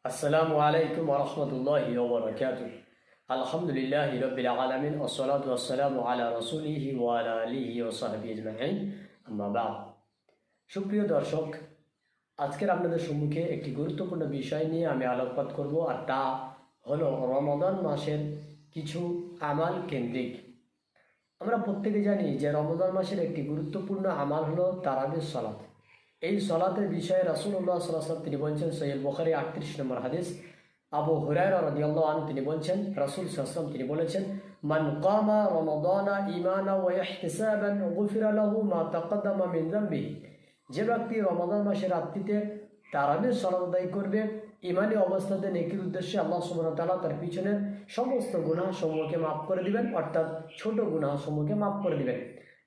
আসসালামু আলাইকুম ওয়া রাহমাতুল্লাহি ওয়া বারাকাতুহু। আলহামদুলিল্লাহি রাব্বিল আলামিন ওয়াসসালাতু ওয়াসসালামু আলা রাসূলিহি ওয়া আলা আলিহি ওয়া সাহবিহি আজমাইন। আম্মা বা'দ। সুপ্রিয় দর্শক, আজকের আপনাদের সম্মুখে একটি গুরুত্বপূর্ণ বিষয় নিয়ে আমি আলোকপাত করব, আর তা হলো রমাদান মাসের কিছু আমাল কেন্দ্রিক। আমরা প্রত্যেকে জানি যে রমাদান মাসের একটি গুরুত্বপূর্ণ আমাল হলো তারাবির সালাত। এই সালাতের বিষয়ে রাসূলুল্লাহ সাল্লাল্লাহু আলাইহি ওয়াসাল্লাম তিনি বলছেন, সহিহ বুখারী 38 নম্বর হাদিস, আবু হুরায়রা রাদিয়াল্লাহু আনহু তিনি বলছেন, রাসূল সাল্লাল্লাহু আলাইহি ওয়াসাল্লাম তিনি বলেছেন, মান কামা রমাদানা ঈমানান ওয়া ইহতিসাবান গুফিরা লাহু মা তাকাদ্দামা মিন যামবিহি। যে ব্যক্তি রমাদান মাসের রাত্রিতে তারাবির সালাত আদায় করবে ইমানি অবস্থাতে নেকির উদ্দেশ্যে, আল্লাহ সুবহানাহু ওয়া তাআলা তার পিছনের সমস্ত গুনাহ সমূহকে মাফ করে দিবেন, অর্থাৎ ছোট গুনাহ সমূহকে মাফ করে দিবেন।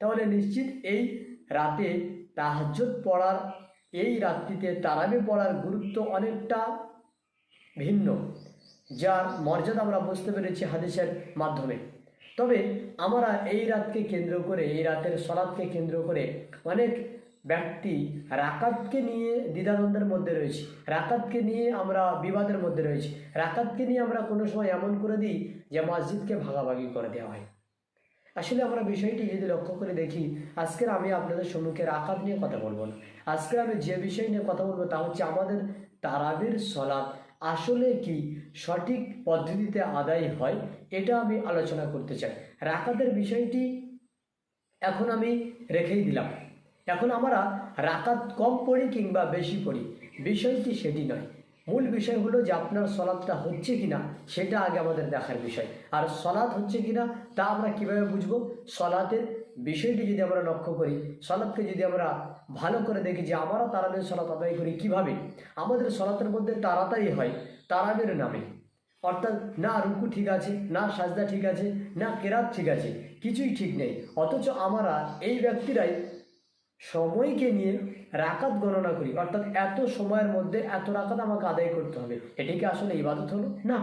তাহলে নিশ্চিত এই রাতে তাহাজ্জুদ পড়ার, এই রাত্রিতে তারাবি পড়ার গুরুত্ব অনেকটা ভিন্ন, যার মর্যাদা আমরা বুঝতে পেরেছি হাদিসের মাধ্যমে। তবে আমরা এই রাতকে কেন্দ্র করে, এই রাতের সালাতকে কেন্দ্র করে অনেক ব্যক্তি রাকাতকে নিয়ে দ্বিধাদ্বন্দ্বের মধ্যে রয়েছে, রাকাতকে নিয়ে আমরা বিবাদের মধ্যে রয়েছি, রাকাতকে নিয়ে আমরা কোনো সময় এমন করে দিই যে মসজিদকে ভাগাভাগি করে দেওয়া হয়। আসলে আমরা বিষয়টি যদি লক্ষ্য করে দেখি, আজকের আমি আপনাদের সম্মুখে রাকাত নিয়ে কথা বলবো না। আজকে আমি যে বিষয় নিয়ে কথা বলবো তা হচ্ছে আমাদের তারাবির সালাত আসলে কি সঠিক পদ্ধতিতে আদায় হয়, এটা আমি আলোচনা করতে চাই। রাকাতের বিষয়টি এখন আমি রেখেই দিলাম। এখন আমরা রাকাত কম পড়ি কিংবা বেশি পড়ি, বিষয়টি সেটি নয়। মূল বিষয় হলো যে আপনার সলাৎটা হচ্ছে কিনা সেটা আগে আমাদের দেখার বিষয়। আর সলাৎ হচ্ছে কিনা তা আমরা কিভাবে বুঝবো? সলাতের বিষয়টি যদি আমরা লক্ষ্য করি, সলাৎকে যদি আমরা ভালো করে দেখি যে আমরা তারাবির সলাৎ আদায় করি কিভাবে, আমাদের সলাতের মধ্যে তাড়াতাড়ি হয় তারাবির নামে, অর্থাৎ না রুকু ঠিক আছে, না সাজদা ঠিক আছে, না কেরাত ঠিক আছে, কিছুই ঠিক নেই। অথচ আমরা এই ব্যক্তিরাই সময়কে নিয়ে রাকাত গণনা করি, অর্থাৎ এত সময়ের মধ্যে এত রাকাত আমাকে আদায় করতে হবে। এটি কি আসলে ইবাদত হলো? না।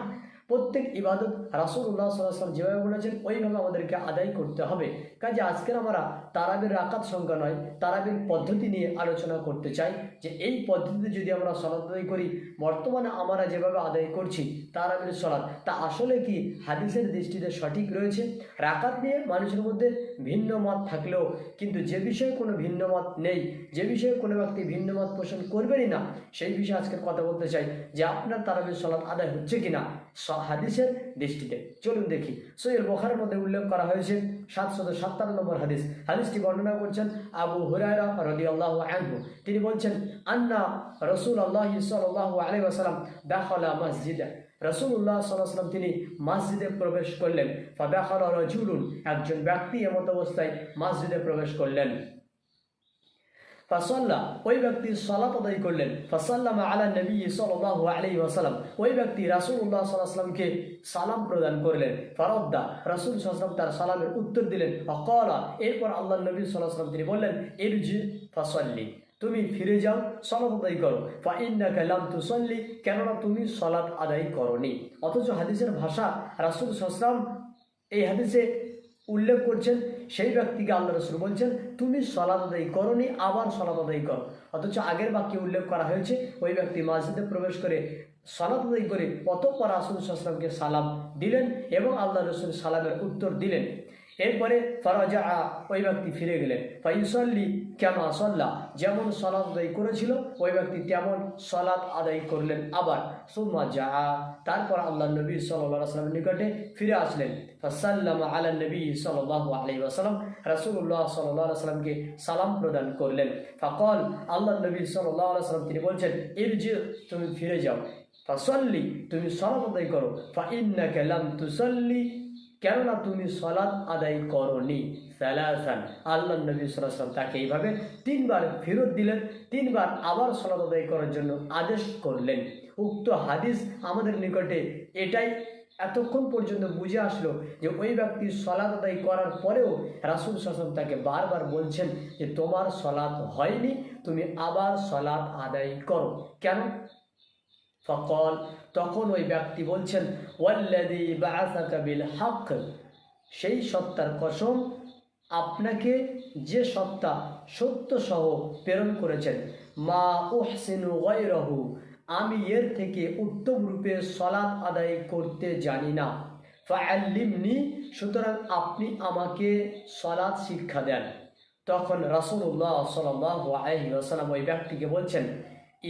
প্রত্যেক ইবাদত রাসূলুল্লাহ সাল্লাল্লাহু আলাইহি ওয়াসাল্লাম যেভাবে বলেছেন ওইভাবে আমাদেরকে আদায় করতে হবে। কাজে আজকের আমরা তারাবির রাকাত সংখ্যা নয়, তারাবির পদ্ধতি নিয়ে আলোচনা করতে চাই, যে এই পদ্ধতিতে যদি আমরা সালাত আদায় করি, বর্তমানে আমরা যেভাবে আদায় করছি তারাবির সালাত, তা আসলে কি হাদিসের দৃষ্টিতে সঠিক রয়েছে? রাকাত নিয়ে মানুষের মধ্যে ভিন্ন মত থাকলেও কিন্তু যে বিষয়ে কোনো ভিন্ন মত নেই, যে বিষয়ে কোনো ব্যক্তি ভিন্ন মত পোষণ করবেনই না, সেই বিষয়ে আজকে কথা বলতে চাই যে আপনার তারাবির সালাত আদায় হচ্ছে কিনা হাদিসের দৃষ্টিতে। চলুন দেখি। সহিহ বুখারীর মধ্যে উল্লেখ করা হয়েছে 757 নম্বর হাদিস। হাদিসটি বর্ণনা করছেন আবু হুরায়রা রাদিয়াল্লাহু আনহু। তিনি বলছেন, আন্না রাসূলুল্লাহ সাল্লাল্লাহু আলাইহি ওয়াসাল্লাম দাখালা মসজিদা। রাসূলুল্লাহ সাল্লাল্লাহু আলাইহি ওয়াসাল্লাম তিনি মসজিদে প্রবেশ করলেন। ফাদাখালা রাজুলুন, একজন ব্যক্তি এমত অবস্থায় মসজিদে প্রবেশ করলেন। ফাসাল্লা, ওই ব্যক্তি সালাত আদায় করলেন। ফাসাল্লামা আলা নবী সাল্লাল্লাহু আলাইহি ওয়াসাল্লাম, ওই ব্যক্তি রাসূলুল্লাহ সাল্লাল্লাহু আলাইহি ওয়াসাল্লামকে সালাম প্রদান করলেন। ফারাদ্দা, রাসূল সাল্লাল্লাহু আলাইহি ওয়াসাল্লাম তার সালামের উত্তর দিলেন। ফাকালা, এরপর আল্লাহর নবী সাল্লাল্লাহু আলাইহি ওয়াসাল্লাম তিনি বললেন, ইরজি ফাসাল্লি, তুমি ফিরে যাও, সালাত আদায় করো। ফা ইন্নাকা লাম তুসাল্লি, কেননা তুমি সালাত আদায় করনি। অথচ হাদিসের ভাষা রাসূল সাল্লাল্লাহু আলাইহি ওয়াসাল্লাম এই হাদিসে উল্লেখ করছেন, সেই ব্যক্তিকে আল্লাহ রাসূল বলছেন তুমি সালাত আদায় করনি, আবার সালাত আদায় করো। অথচ আগের বাক্যে উল্লেখ করা হয়েছে ওই ব্যক্তি মসজিদে প্রবেশ করে সালাত আদায় করে অতঃপর রাসূল সাল্লাল্লাহু আলাইহি ওয়াসাল্লামকে সালাম দিলেন এবং আল্লাহ রাসূল সালামের উত্তর দিলেন। এরপরে ফারাজা, ওই ব্যক্তি ফিরে গেলেন। ফাইসাল্লি কামা সাল্লা, যেমন সালাত আদায় করেছিল ওই ব্যক্তি তেমন সালাত আদায় করলেন আবার। সুম্মা জা, তারপর আল্লাহ নবী সাল্লাল্লাহু আলাইহি ওয়াসাল্লামের নিকটে ফিরে আসলেন। ফাসাল্লামা আলা নবী সাল্লাল্লাহু আলাইহি ওয়াসাল্লাম, রাসূলুল্লাহ সাল্লাল্লাহু আলাইহি ওয়াসাল্লামকে সালাম প্রদান করলেন। ফাকাল, আল্লাহ নবী সাল্লাল্লাহু আলাইহি ওয়াসাল্লাম তিনি বলছেন, ইরজি, তুমি ফিরে যাও। ফাসাল্লি, তুমি সালাত আদায় করো। ফা ইন্নাকা লাম তুসাল্লি, কেননা তুমি সালাত আদায় করনি। সালাসান, আল্লাহ নবী সাল্লাল্লাহু আলাইহি ওয়াসাল্লাম তাকে এইভাবে 3 বার ফেরত দিলেন, 3 বার আবার সালাত আদায় করার জন্য আদেশ করলেন। উক্ত হাদিস আমাদের নিকটে এটাই এতক্ষণ পর্যন্ত বুঝে আসলো যে ওই ব্যক্তি সালাত আদায় করার পরেও রাসূল সাল্লাল্লাহু আলাইহি ওয়াসাল্লাম তাকে বারবার বলছেন যে তোমার সালাত হয়নি, তুমি আবার সালাত আদায় করো। কেন? ফকল, তখন ওই ব্যক্তি বলছেন, ওয়াল্লাযী বাআসাকা বিল হক, সেই সত্তার কসম আপনাকে যে সত্তা সত্য সহ প্রেরণ করেছেন, মা উহসিনু গায়রাহু, আমি এর থেকে উত্তম রূপে সলাৎ আদায় করতে জানি না, ফাআল্লিমনি, সুতরাং আপনি আমাকে সলাৎ শিক্ষা দেন। তখন রাসূলুল্লাহ সাল্লাল্লাহু আলাইহি ওয়াসাল্লাম ওই ব্যক্তিকে বলছেন,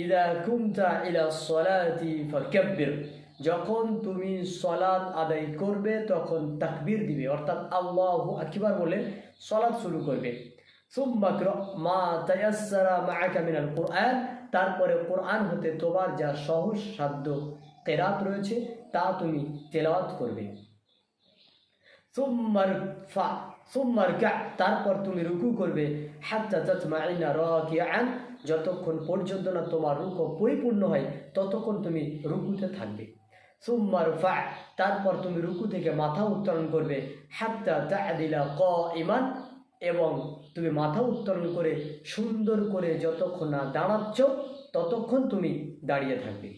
ইযা কুমতা ইলা সলাতি ফাকাব্বির, যখন তুমি সলাৎ আদায় করবে তখন তাকবীর দিবে, অর্থাৎ আল্লাহু আকবার বলে সলাৎ শুরু করবে। সুম্মা ইকরা মা তায়াসসারা মাআকা মিনাল কুরআন, তারপরে কোরআন হতে তোমার যা সহজ সাধ্য কেরাত রয়েছে তা তুমি তেলাওয়াত করবে। তারপর তুমি রুকু করবে, হাত্তা তাতমাইন্না রাকিআন, যতক্ষণ পর্যন্ত না তোমার রুকু পরিপূর্ণ হয় ততক্ষণ তুমি রুকুতে থাকবে। তারপর তুমি রুকু থেকে মাথা উত্তোলন করবে, হাত্তা তা'দিলা কাইমান, এবং তুমি মাথা উত্তোলন করে সুন্দর করে যতক্ষণ না দাঁড়াচ্ছ ততক্ষণ তুমি দাঁড়িয়ে থাকবে।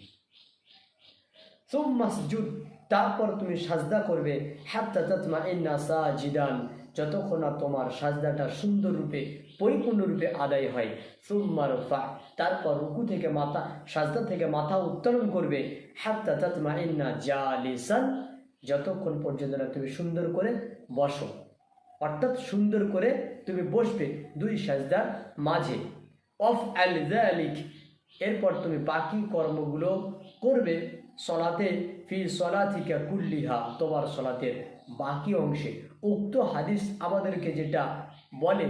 সুম্মাসজুদ, তারপর তুমি সাজদা করবে, হাত্তা তাতমাইন্না সাজিদান, যতক্ষণ না তোমার সাজদাটা সুন্দর রূপে পরিপূর্ণ রূপে আদায় হয়। সুম্মা রফা, তারপর রুকু থেকে মাথা সাজদা থেকে মাথা উত্তোলন করবে, হাত্তা তাতমাইন্না জালিসান, যতক্ষণ পর্যন্ত না তুমি সুন্দর করে বসো, অর্থাৎ সুন্দর করে তুমি বসবে দুই সাজদার মাঝে। অফ আল যালিক, এরপর তুমি বাকি কর্মগুলো করবে সলাতে, ফি সলাতিকা কুল্লিহা, তোমার সলাতের বাকি অংশে। উক্ত হাদিস আমাদেরকে যেটা বলে,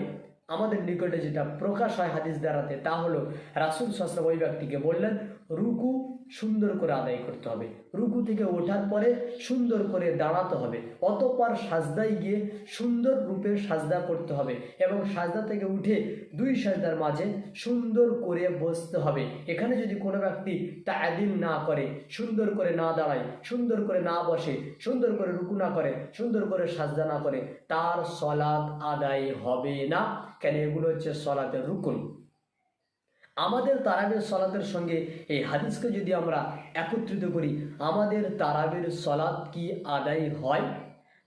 আমাদের নিকটে যেটা প্রকাশ হয় হাদিস দ্বারাতে, তা হলো রাসূল সাল্লাল্লাহু আলাইহি ওয়াসাল্লাম ওই ব্যক্তিকে বললেন রুকু সুন্দর করে আদায় করতে হবে, রুকু থেকে ওঠার পরে সুন্দর করে দাঁড়াতে হবে, অতঃপর সাজদায় গিয়ে সুন্দর রূপে সাজদা করতে হবে এবং সাজদা থেকে উঠে দুই সাজদার মাঝে সুন্দর করে বসতে হবে। এখানে যদি কোনো ব্যক্তি তা'দিল না করে, সুন্দর করে না দাঁড়ায়, সুন্দর করে না বসে, সুন্দর করে রুকু না করে, সুন্দর করে সাজদা না করে, তার সলাৎ আদায় হবে না। কেন? এগুলো হচ্ছে সলাতের রুকুন। আমাদের তারাবির সলাতের সঙ্গে এই হাদিসকে যদি আমরা একত্রিত করি, আমাদের তারাবির সলাত কি আদায় হয়?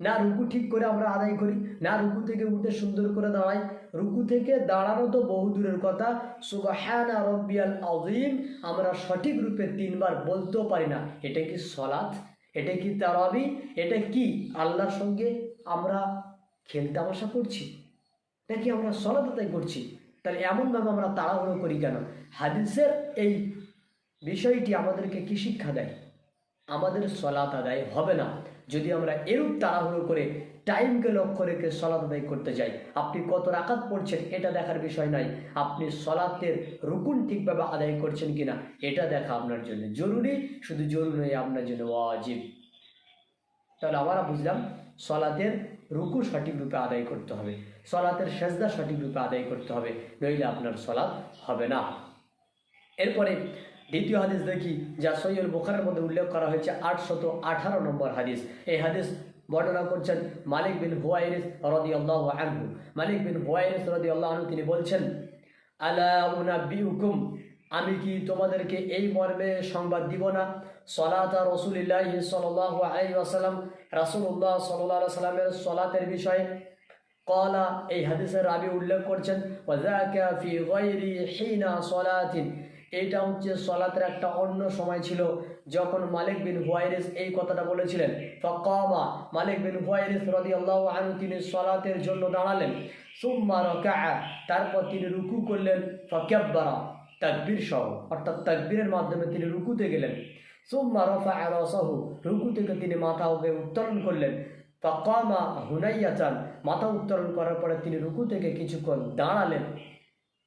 না রুকু ঠিক করে আমরা আদায় করি, না রুকু থেকে উঠে সুন্দর করে দাঁড়াই। রুকু থেকে দাঁড়ানো তো বহু দূরের কথা, সুবহানা রাব্বিয়াল আযীম আমরা সঠিক রূপে 3 বার বলতেও পারি না। এটা কি সলাত? এটা কি তারাবি? এটা কি আল্লাহর সঙ্গে আমরা খেলতামাশা করছি নাকি আমরা সলাত আদায় করছি? তাহলে এমনভাবে আমরা তাড়াহুড়ো করি কেন? হাদিসের এই বিষয়টি আমাদেরকে কি শিক্ষা দেয়? আমাদের সলাত আদায় হবে না যদি আমরা এরূপ তাড়াহুড়ো করে টাইমকে লক্ষ্য রেখে সলাত আদায় করতে যাই। আপনি কত রাকাত পড়ছেন এটা দেখার বিষয় নয়, আপনি সলাতের রুকুন ঠিকভাবে আদায় করছেন কিনা এটা দেখা আপনার জন্য জরুরি, শুধু জরুরি নয় আপনার জন্য ওয়াজিব। তাহলে আমরা বুঝলাম সলাতের রুকু সঠিক রূপে আদায় করতে হবে, সলাতের সেজদা সঠিক রূপে আদায় করতে হবে, নইলে আপনার সলাত হবে না। এরপরে দ্বিতীয় হাদিস দেখি, যা সহিহ বুখারীর মধ্যে উল্লেখ করা হয়েছে 818 নম্বর হাদিস। এই হাদিস বর্ণনা করছেন মালিক বিন হুয়াইরিস রাদিয়াল্লাহু আনহু। মালিক বিন হুয়াইরিস রাদিয়াল্লাহু আনহু তিনি বলছেন, আলা উনাব্বিউকুম, আমি কি তোমাদেরকে এই মর্মে সংবাদ দিব না, সলাত রাসূলিল্লাহ সাল্লাল্লাহু আলাইহি ওয়াসাল্লাম, রাসূলুল্লাহ সাল্লাল্লাহু আলাইহি ওয়াসাল্লামের সলাতের বিষয়ে। ক্বালা, এই হাদিসের রাবি উল্লেখ করছেন, ওয়াযাকা ফি গায়রি হিনা সলাতিন, এইটা হচ্ছে সলাতের একটা অন্য সময় ছিল যখন মালিক বিন হুয়াইরিস এই কথাটা বলেছিলেন। ফাকামা, মালিক বিন হুয়াইরিস রাদিয়াল্লাহু আনহু তিনি সলাতের জন্য দাঁড়ালেন। সুম্মা রাকা'a, তারপর তিনি রুকু করলেন। ফাকাব্বারা, তাকবীর সহ, অর্থাৎ তাকবীরের মাধ্যমে তিনি রুকুতে গেলেন। সুম্মা রাফা'a রাসাহু, রুকু থেকে তিনি মাথাকে উত্তোলন করলেন। ফাকামা হুনাইয়াতান, মাথা উত্তোলন করার পরে তিনি রুকু থেকে কিছুক্ষণ দাঁড়ালেন,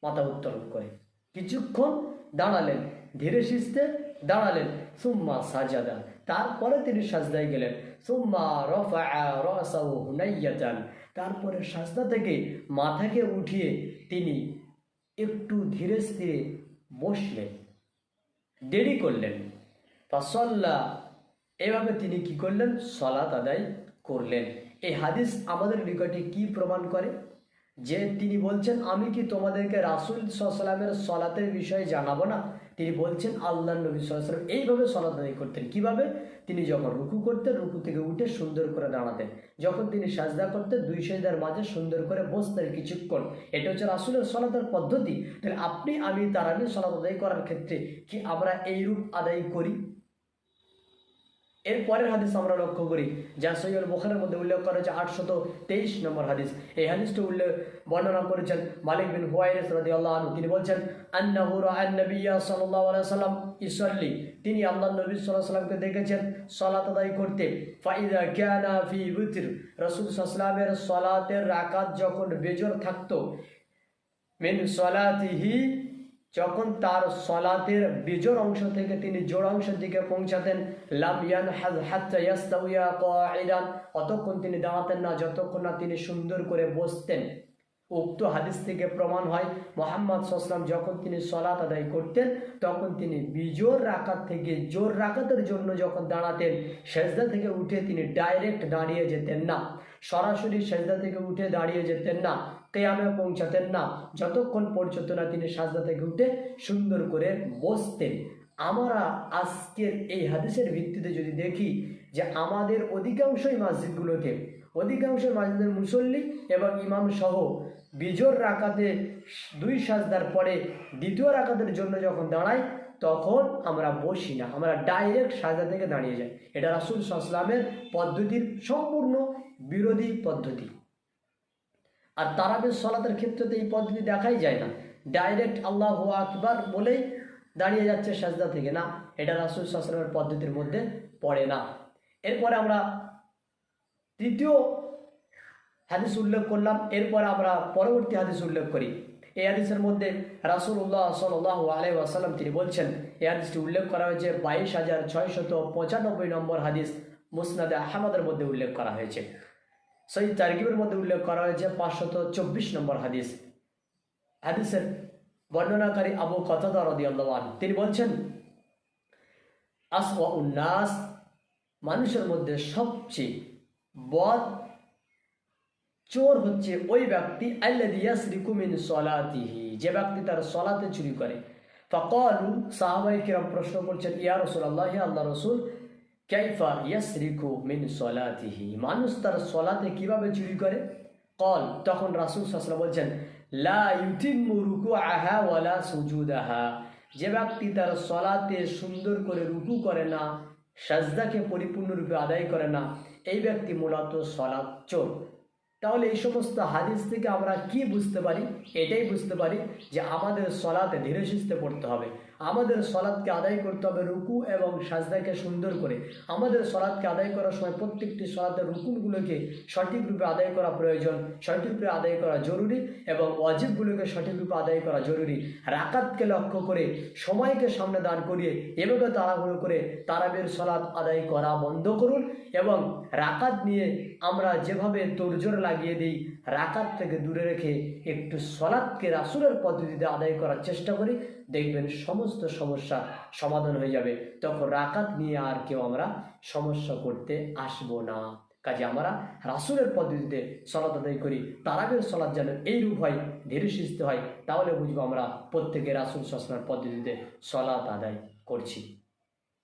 মাথা উত্তোলন করে কিছুক্ষণ দাঁড়ালেন, ধীরে সুস্থে দাঁড়ালেন। সুম্মা সাজাদা, তারপরে তিনি সাজদায় গেলেন। সুম্মা রাফা'a রাসাহু হুনাইয়াতান, তারপরে সাজদা থেকে মাথাকে উঠিয়ে তিনি একটু ধীরে ধীরে বসলেন, দেরি করলেন। ফাসাল্লা, এভাবে তিনি কি করলেন? সলাত আদায় করলেন। এই হাদিস আমাদের নিকটে কি প্রমাণ করে? যে তিনি বলছেন আমি কি তোমাদেরকে রাসূল সাল্লাল্লাহু আলাইহি ওয়াসাল্লামের সলাতের বিষয়ে জানাবো না? তিনি বলছেন আল্লাহ নবী সাল্লাল্লাহু আলাইহি ওয়াসাল্লাম এইভাবে সালাত আদায় করতেন। কিভাবে? তিনি যখন রুকু করতেন, রুকু থেকে উঠে সুন্দর করে দাঁড়াতেন। যখন তিনি সাজদা করতেন, দুই সাজদার মাঝে সুন্দর করে বসতেন কিছুক্ষণ। এটা হচ্ছে রাসূলের সালাতের পদ্ধতি। তাহলে আপনি আমি তারাবির সালাত আদায় করার ক্ষেত্রে কি আমরা এই রূপ আদায় করি? এর পরের হাদিস আমরা লক্ষ্য করি, যা সহিহ বুখারীর মধ্যে উল্লেখ করা হয়েছে 823 নম্বর হাদিস। এই হাদিসটা বর্ণনা করেছেন মালিক বিন হুয়াইরিস রাদিয়াল্লাহু আনহু। তিনি বলছেন আন্নাহু রাআন নাবিয়্যা সাল্লাল্লাহু আলাইহি ওয়াসাল্লাম ইউসাল্লি, তিনি আল্লাহর নবী সাল্লাল্লাহু আলাইহি ওয়াসাল্লামকে দেখেছেন সালাত আদায় করতে। ফাইদা কানা ফি উতর, রাসূল সাল্লাল্লাহু আলাইহি ওয়াসাল্লামের সালাতের রাকাত যখন বেজোড় থাকতো, মিন সালাতিহি, যখন তার সলাতের বিজোড় অংশ থেকে তিনি জোড় অংশের দিকে পৌঁছাতেন, লাম ইয়ানহাজ হাত্তা ইয়াস্তাউয়া কাঈদান, অতক্ষণ তিনি দাঁড়াতেন না যতক্ষণ না তিনি সুন্দর করে বসতেন। উক্ত হাদিস থেকে প্রমাণ হয় মুহাম্মদ সাল্লাল্লাহু আলাইহি ওয়াসাল্লাম যখন তিনি সলাত আদায় করতেন তখন তিনি বিজোড় রাকাত থেকে জোর রাকাতের জন্য যখন দাঁড়াতেন, সেজদা থেকে উঠে তিনি ডাইরেক্ট দাঁড়িয়ে যেতেন না, সরাসরি সেজদা থেকে উঠে দাঁড়িয়ে যেতেন না, কিয়ামে পৌঁছাতেন না যতক্ষণ পর্যন্ত না তিনি সাজদা থেকে উঠে সুন্দর করে বসতেন। আমরা আজকের এই হাদিসের ভিত্তিতে যদি দেখি যে আমাদের অধিকাংশই মসজিদগুলোতে, অধিকাংশ মসজিদের মুসল্লি এবং ইমাম সহ বিজোড় রাকাতে দুই সাজদার পরে দ্বিতীয় রাকাতের জন্য যখন দাঁড়াই তখন আমরা বসি না, আমরা ডাইরেক্ট সাজদা থেকে দাঁড়িয়ে যাই। এটা রাসূল সাল্লাল্লাহু আলাইহি ওয়াসাল্লামের পদ্ধতির সম্পূর্ণ বিরোধী পদ্ধতি। আর তারাবির সালাতের ক্ষেত্রে তো এই পদ্ধতি দেখাই যায় না, ডাইরেক্ট আল্লাহু আকবার বলেই দাঁড়িয়ে যাচ্ছে সাজদা থেকে, না, এটা রাসূল সাল্লাল্লাহু আলাইহি ওয়াসাল্লামের পদ্ধতির মধ্যে পড়ে না। এরপরে আমরা তৃতীয় হাদিস উল্লেখ করলাম, এরপরে আমরা পরবর্তী হাদিস উল্লেখ করি। এই হাদিসের মধ্যে রাসূলুল্লাহ সাল্লাল্লাহু আলাইহি ওয়াসাল্লাম তিনি বলছেন, এই হাদিসটি উল্লেখ করা হয়েছে 22,695 নম্বর হাদিস, মুসনাদে আহমদের মধ্যে উল্লেখ করা হয়েছে। সহিহ তারগিবের মধ্যে উল্লেখ করা হয়েছে 524 নম্বর হাদিস। হাদিসের বর্ণনাকারী আবু কাতাদা রাদিয়াল্লাহু আনহু তিনি বলছেন, আসওয়াউন নাস, মানুষের মধ্যে সবচেয়ে বদ চোর হচ্ছে ওই ব্যক্তি আল্লাযী ইয়াসরিকু মিন সালাতিহি, যে ব্যক্তি তার সালাতে চুরি করে। ফাকালু, সাহাবায়ে কিরাম প্রশ্ন করছেন, ইয়া রাসূলুল্লাহ, হে আল্লাহর রাসূল, কাইফা ইয়াসরিকু মিন সালাতিহি, মানুষ তার সালাতে কিভাবে চুরি করে? কল, তখন রাসূল সাল্লাল্লাহু আলাইহি ওয়াসাল্লাম বলছেন, লা ইউতিম্মু রুকুআহা ওয়ালা সুজুদাহা, যে ব্যক্তি তার সালাতে সুন্দর করে রুকু করে না, সাজদাকে পরিপূর্ণরূপে আদায় করে না, এই ব্যক্তি মূলত সালাত চোর। তাহলে এই সমস্ত হাদিস থেকে আমরা কি বুঝতে পারি? এটাই বুঝতে পারি যে আমাদের সলাতে ধীরে সুস্থে পড়তে হবে, আমাদের সলাতকে আদায় করতে হবে রুকু এবং সাজদাকে সুন্দর করে। আমাদের সলাতকে আদায় করার সময় প্রত্যেকটি সলাতের রুকুনগুলোকে সঠিকরূপে আদায় করা প্রয়োজন, সঠিকরূপে আদায় করা জরুরি এবং ওয়াজিবগুলোকে সঠিকরূপে আদায় করা জরুরি। রাকাতকে লক্ষ্য করে, সময়কে সামনে দাঁড় করিয়ে এভাবে তাড়াহুড়ো করে তারাবির সলাত আদায় করা বন্ধ করুন এবং রাকাত নিয়ে আমরা যেভাবে তোড়জোড় লাগিয়ে দিই, রাকাত থেকে দূরে রেখে একটু সলাতকে রাসূলের পদ্ধতিতে আদায় করার চেষ্টা করি, দেখবেন সমস্ত সমস্যা সমাধান হয়ে যাবে। তখন রাকাত নিয়ে আর কেউ আমরা সমস্যা করতে আসবো না। কাজে আমরা রাসূলের পদ্ধতিতে সলাত আদায় করি, তারাবির সলাত যেন এইরূপ হয়, ধীরে সুস্থে হয়, তাহলে বুঝবো আমরা প্রত্যেকে রাসূল সাল্লাল্লাহু আলাইহি ওয়াসাল্লামের পদ্ধতিতে সলাত আদায় করছি।